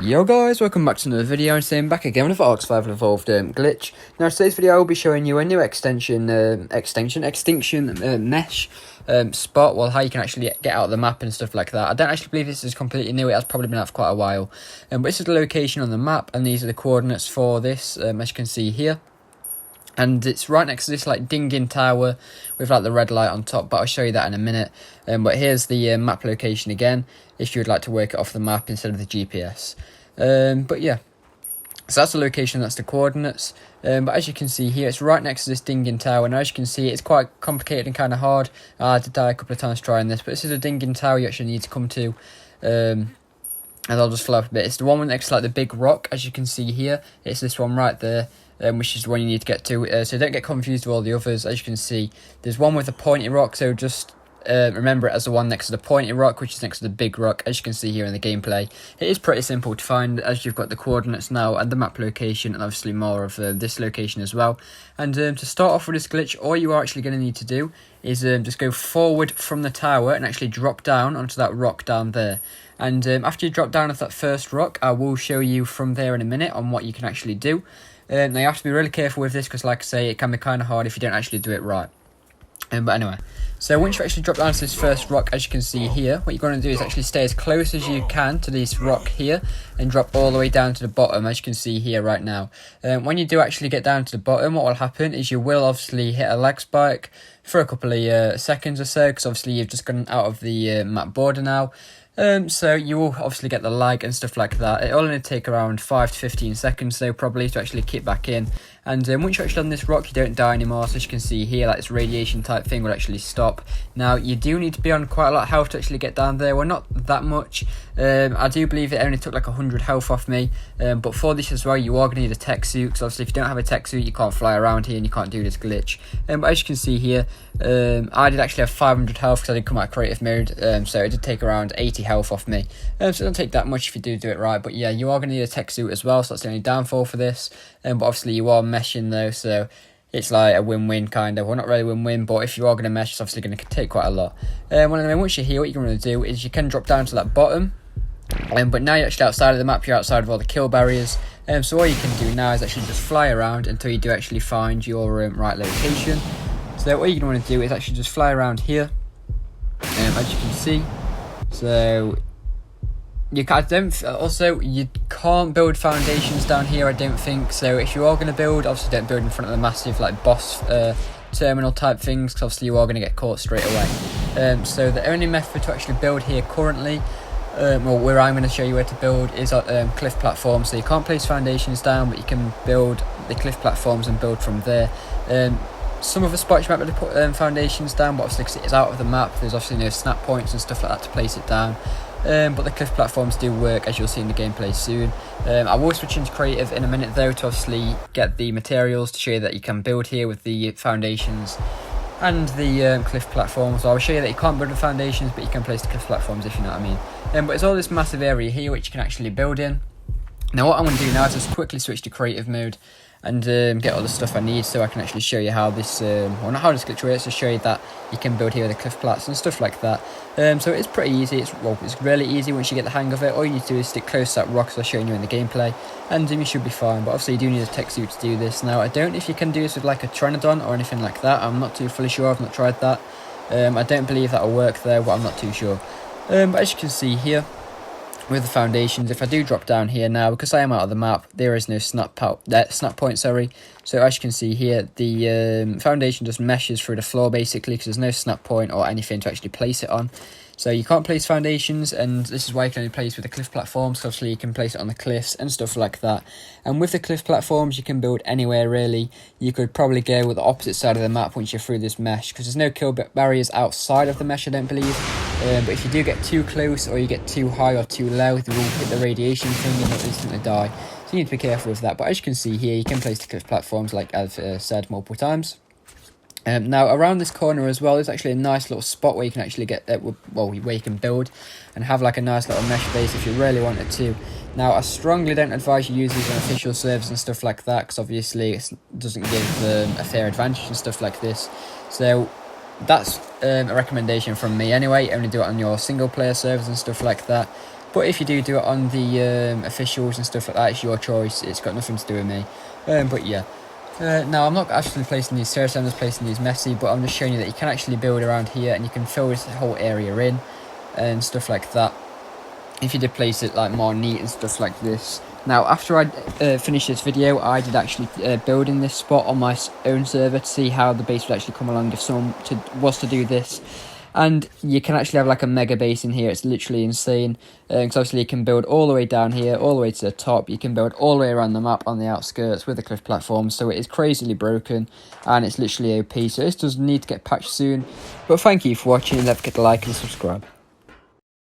Yo guys, welcome back to another video, and today I'm back again with Ark Survival Evolved glitch. Now today's video I will be showing you a new extinction mesh spot, well how you can actually get out of the map and stuff like that. I don't actually believe this is completely new, it has probably been out for quite a while. But this is the location on the map, and these are the coordinates for this, as you can see here. And it's right next to this like dinging tower with like the red light on top, but I'll show you that in a minute. But here's the map location again, if you would like to work it off the map instead of the GPS. But yeah, so that's the location, that's the coordinates. But as you can see here, it's right next to this dinging tower. And as you can see, it's quite complicated and kind of hard. I had to die a couple of times trying this, but this is a dinging tower you actually need to come to. And I'll just flow up a bit. It's the one next to like the big rock, as you can see here. It's this one right there. Which is the one you need to get to, so don't get confused with all the others. As you can see, there's one with a pointy rock, so just remember it as the one next to the pointy rock, which is next to the big rock, as you can see here in the gameplay. It is pretty simple to find, as you've got the coordinates now and the map location, and obviously more of this location as well. And to start off with this glitch, all you are actually going to need to do is just go forward from the tower and actually drop down onto that rock down there. And after you drop down off that first rock, I will show you from there in a minute on what you can actually do. Now you have to be really careful with this, because like I say, it can be kind of hard if you don't actually do it right. But anyway, so once you actually drop down to this first rock, as you can see here, what you're going to do is actually stay as close as you can to this rock here and drop all the way down to the bottom, as you can see here right now. When you do actually get down to the bottom, what will happen is you will obviously hit a lag spike for a couple of seconds or so, because obviously you've just gone out of the map border now. So you will obviously get the lag and stuff like that. It'll only take around 5 to 15 seconds though, probably, to actually kick back in. And once you're actually on this rock, you don't die anymore. So as you can see here, like this radiation type thing will actually stop. Now you do need to be on quite a lot of health to actually get down there. Well, not that much. I do believe it only took like 100 health off me. But for this as well, you are going to need a tech suit, because obviously if you don't have a tech suit, you can't fly around here and you can't do this glitch. But as you can see here, I did actually have 500 health because I did come out of creative mode. So it did take around 80 health off me. So it doesn't take that much if you do it right. But yeah, you are going to need a tech suit as well, so that's the only downfall for this. But obviously you are meshing though, so it's like a win-win kind of. Well, not really win-win, but if you are going to mesh, it's obviously going to take quite a lot. Well, anyway, once you're here, what you're going to do is you can drop down to that bottom. But now you're actually outside of the map, you're outside of all the kill barriers. So all you can do now is actually just fly around until you do actually find your right location. So what you're going to want to do is actually just fly around here, as you can see. So you can't build foundations down here, I don't think. So if you are going to build, obviously don't build in front of the massive like boss terminal type things, because obviously you are going to get caught straight away. So the only method to actually build here currently, well, where I'm going to show you where to build, is cliff platforms. So you can't place foundations down, but you can build the cliff platforms and build from there. Some of the spots you might be able to put foundations down, but obviously because it is out of the map, there's obviously no snap points and stuff like that to place it down. But the cliff platforms do work, as you'll see in the gameplay soon. I will switch into creative in a minute though, to obviously get the materials to show you that you can build here with the foundations and the cliff platforms. So I'll show you that you can't build the foundations, but you can place the cliff platforms, if you know what I mean. But it's all this massive area here which you can actually build in. Now what I'm going to do now is just quickly switch to creative mode and get all the stuff I need, so I can actually show you how this, well, not how this glitch works, to show you that you can build here with the cliff plats and stuff like that. So it's pretty easy. It's really easy once you get the hang of it. All you need to do is stick close to that rock, as I've shown you in the gameplay, and you should be fine. But obviously you do need a tech suit to do this. Now I don't know if you can do this with like a Trinodon or anything like that. I'm not too fully sure. I've not tried that. I don't believe that'll work though, but I'm not too sure. But as you can see here, with the foundations, if I do drop down here now, because I am out of the map, there is no snap point, sorry. So as you can see here, the foundation just meshes through the floor basically, because there's no snap point or anything to actually place it on. So you can't place foundations, and this is why you can only place with the cliff platforms. Obviously you can place it on the cliffs and stuff like that. And with the cliff platforms, you can build anywhere really. You could probably go with the opposite side of the map once you're through this mesh, because there's no kill barriers outside of the mesh, I don't believe. But if you do get too close, or you get too high or too low, you will hit the radiation thing and you'll instantly die. So you need to be careful with that. But as you can see here, you can place the cliff platforms like I've said multiple times. Now around this corner as well, there's actually a nice little spot where you can actually get where you can build and have like a nice little mesh base if you really wanted to. Now I strongly don't advise you use these on official servers and stuff like that, because obviously it doesn't give a fair advantage and stuff like this. So that's a recommendation from me anyway. Only do it on your single player servers and stuff like that. But if you do it on the officials and stuff like that, it's your choice. It's got nothing to do with me. But yeah. Now, I'm not actually placing these seriously, I'm just placing these messy, but I'm just showing you that you can actually build around here and you can fill this whole area in and stuff like that. If you did place it like more neat and stuff like this. Now, after I finished this video, I did actually build in this spot on my own server to see how the base would actually come along if someone was to do this. And you can actually have like a mega base in here. It's literally insane. Because obviously you can build all the way down here, all the way to the top. You can build all the way around the map on the outskirts with the cliff platforms. So it is crazily broken and it's literally OP. So this does need to get patched soon. But thank you for watching. Don't forget to like and subscribe.